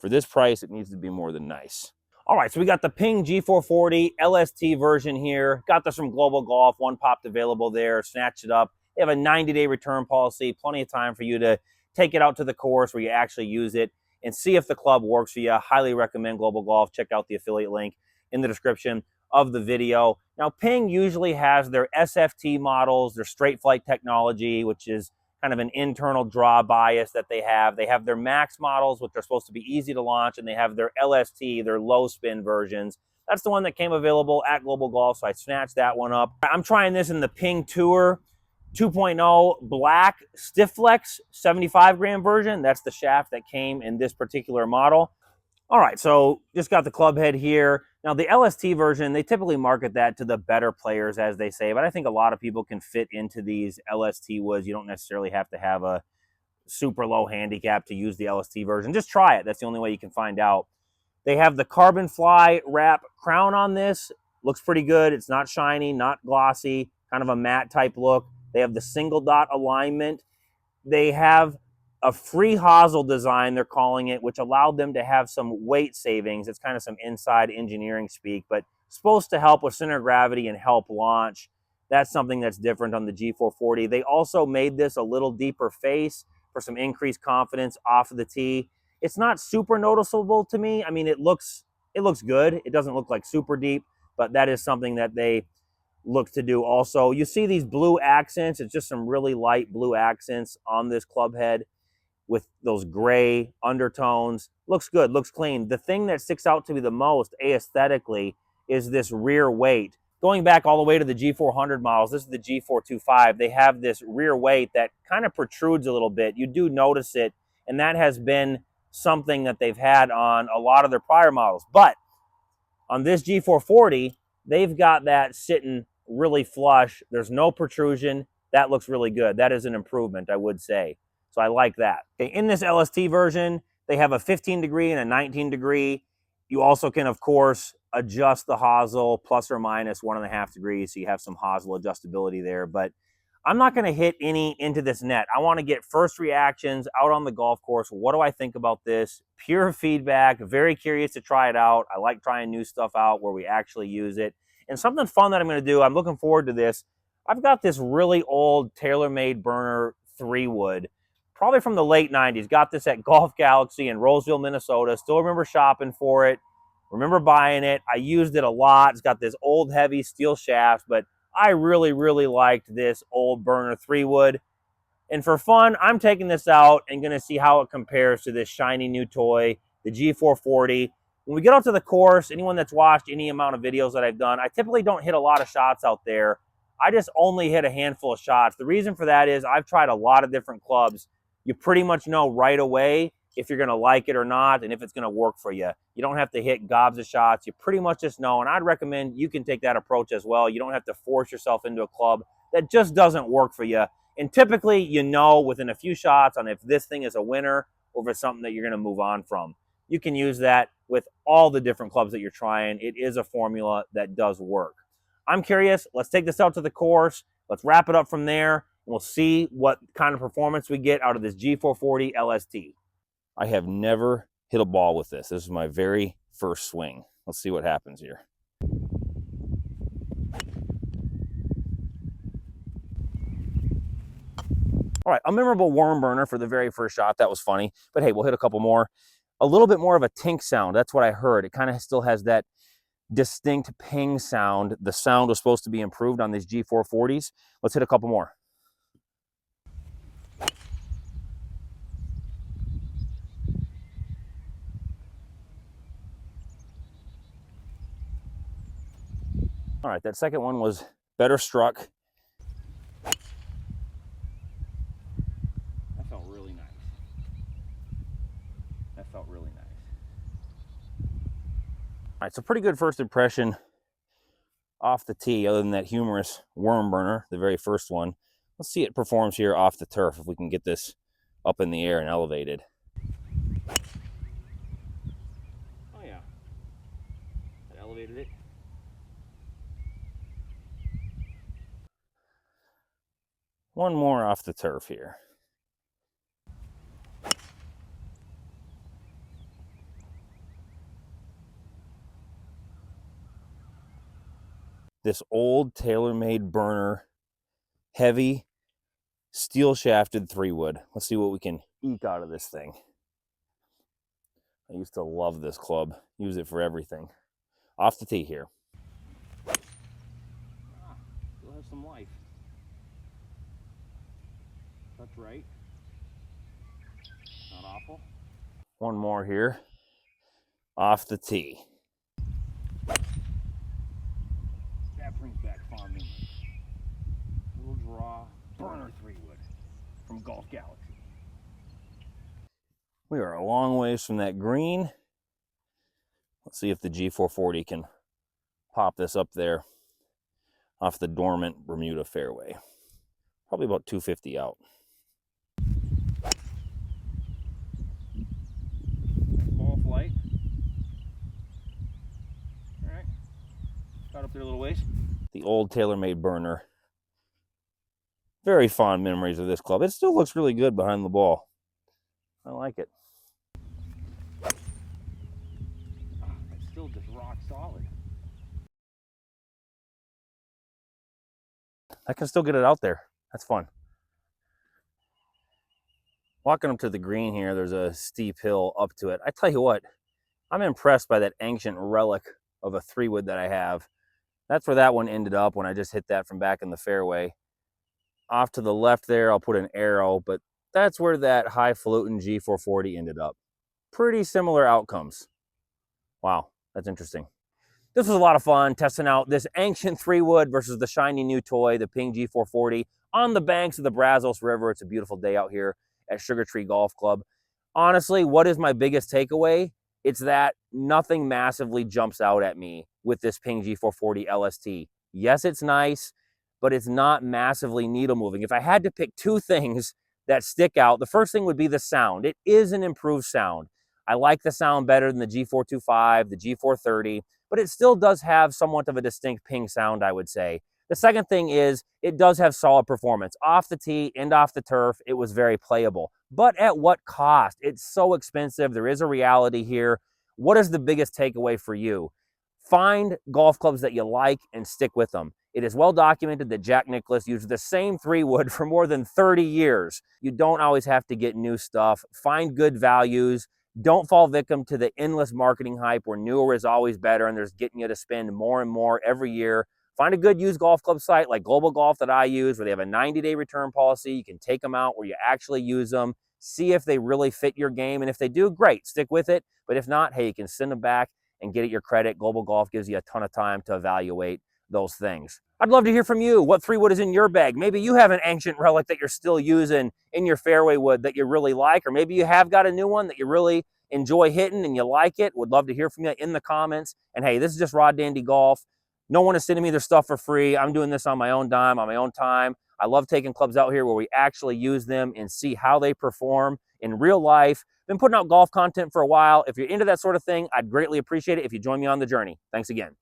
For this price, it needs to be more than nice. All right, so we got the Ping G440 LST version here. Got this from Global Golf. One popped available there. Snatched it up. They have a 90-day return policy. Plenty of time for you to take it out to the course where you actually use it and see if the club works for you. Highly recommend Global Golf. Check out the affiliate link in the description of the video. Now, Ping usually has their SFT models, their straight flight technology, which is kind of an internal draw bias that they have. They have their max models, which are supposed to be easy to launch, and they have their LST, their low spin versions. That's the one that came available at Global Golf, so I snatched that one up. I'm trying this in the Ping Tour 2.0 black stiff flex 75 gram version. That's the shaft that came in this particular model. All right, so just got the club head here. Now, the LST version, they typically market that to the better players, as they say, but I think a lot of people can fit into these LST woods. You don't necessarily have to have a super low handicap to use the LST version. Just try it. That's the only way you can find out. They have the carbon fly wrap crown on this. Looks pretty good. It's not shiny, not glossy, kind of a matte type look. They have the single dot alignment. They have a free hosel design, they're calling it, which allowed them to have some weight savings. It's kind of some inside engineering speak, but supposed to help with center of gravity and help launch. That's something that's different on the G440. They also made this a little deeper face for some increased confidence off of the tee. It's not super noticeable to me. I mean, it looks good. It doesn't look like super deep, but that is something that they look to do also. You see these blue accents. It's just some really light blue accents on this club head with those gray undertones. Looks good, looks clean. The thing that sticks out to me the most aesthetically is this rear weight. Going back all the way to the G400 models, this is the G425, they have this rear weight that kind of protrudes a little bit. You do notice it, and that has been something that they've had on a lot of their prior models. But on this G440, they've got that sitting really flush. There's no protrusion. That looks really good. That is an improvement, I would say. So I like that. Okay, in this LST version, they have a 15 degree and a 19 degree. You also can, of course, adjust the hosel plus or minus 1.5 degrees. So you have some hosel adjustability there. But I'm not going to hit any into this net. I want to get first reactions out on the golf course. What do I think about this? Pure feedback. Very curious to try it out. I like trying new stuff out where we actually use it. And something fun that I'm going to do, I'm looking forward to this. I've got this really old Taylormade Burner 3-wood. Probably from the late 90s. Got this at Golf Galaxy in Roseville, Minnesota. Still remember shopping for it. Remember buying it. I used it a lot. It's got this old heavy steel shaft, but I really, really liked this old Burner 3-wood. And for fun, I'm taking this out and going to see how it compares to this shiny new toy, the G440. When we get out to the course, anyone that's watched any amount of videos that I've done, I typically don't hit a lot of shots out there. I just only hit a handful of shots. The reason for that is I've tried a lot of different clubs. You pretty much know right away if you're going to like it or not and if it's going to work for you. You don't have to hit gobs of shots. You pretty much just know, and I'd recommend you can take that approach as well. You don't have to force yourself into a club that just doesn't work for you. And typically, you know within a few shots on if this thing is a winner or if it's something that you're going to move on from. You can use that with all the different clubs that you're trying. It is a formula that does work. I'm curious. Let's take this out to the course. Let's wrap it up from there. We'll see what kind of performance we get out of this G440 LST. I have never hit a ball with this. This is my very first swing. Let's see what happens here. All right, a memorable worm burner for the very first shot. That was funny. But hey, we'll hit a couple more. A little bit more of a tink sound. That's what I heard. It kind of still has that distinct ping sound. The sound was supposed to be improved on these G440s. Let's hit a couple more. All right, that second one was better struck. That felt really nice. That felt really nice. All right, so pretty good first impression off the tee, other than that humorous worm burner, the very first one. Let's see it performs here off the turf, if we can get this up in the air and elevated. Oh yeah, that elevated it. One more off the turf here. this old Taylormade Burner, heavy, steel shafted 3-wood. Let's see what we can eke out of this thing. I used to love this club. Use it for everything. Off the tee here. Still has some life. That's right. Not awful. One more here. Off the tee. That brings back fond memories. Little draw, burner 3-wood from Golf Galaxy. We are a long ways from that green. Let's see if the G440 can pop this up there off the dormant Bermuda fairway. Probably about 250 out. Ball flight. All right, got up there a little ways. The old Taylormade Burner. Very fond memories of this club. It still looks really good behind the ball. I like it. It's still just rock solid. I can still get it out there. That's fun. Walking up to the green here, there's a steep hill up to it. I tell you what, I'm impressed by that ancient relic of a 3-wood that I have. That's where that one ended up when I just hit that from back in the fairway. Off to the left there, I'll put an arrow, but that's where that highfalutin G440 ended up. Pretty similar outcomes. Wow, that's interesting. This was a lot of fun testing out this ancient 3-wood versus the shiny new toy, the Ping G440, on the banks of the Brazos River. It's a beautiful day out here at Sugar Tree Golf Club. Honestly, what is my biggest takeaway? It's that nothing massively jumps out at me with this Ping G440 LST. Yes, it's nice, but it's not massively needle moving. If I had to pick two things that stick out, the first thing would be the sound. It is an improved sound. I like the sound better than the G425, the G430, but it still does have somewhat of a distinct Ping sound, I would say. The second thing is it does have solid performance. Off the tee and off the turf, it was very playable. But at what cost? It's so expensive. There is a reality here. What is the biggest takeaway for you? Find golf clubs that you like and stick with them. It is well documented that Jack Nicklaus used the same 3-wood for more than 30 years. You don't always have to get new stuff. Find good values. Don't fall victim to the endless marketing hype where newer is always better and there's getting you to spend more and more every year. Find a good used golf club site like Global Golf that I use where they have a 90-day return policy. You can take them out where you actually use them. See if they really fit your game. And if they do, great, stick with it. But if not, hey, you can send them back and get it your credit. Global Golf gives you a ton of time to evaluate those things. I'd love to hear from you. What 3-wood is in your bag? Maybe you have an ancient relic that you're still using in your fairway wood that you really like, or maybe you have got a new one that you really enjoy hitting and you like it. Would love to hear from you in the comments. And hey, this is just Raw Dandy Golf. No one is sending me their stuff for free. I'm doing this on my own dime, on my own time. I love taking clubs out here where we actually use them and see how they perform in real life. Been putting out golf content for a while. If you're into that sort of thing, I'd greatly appreciate it if you join me on the journey. Thanks again.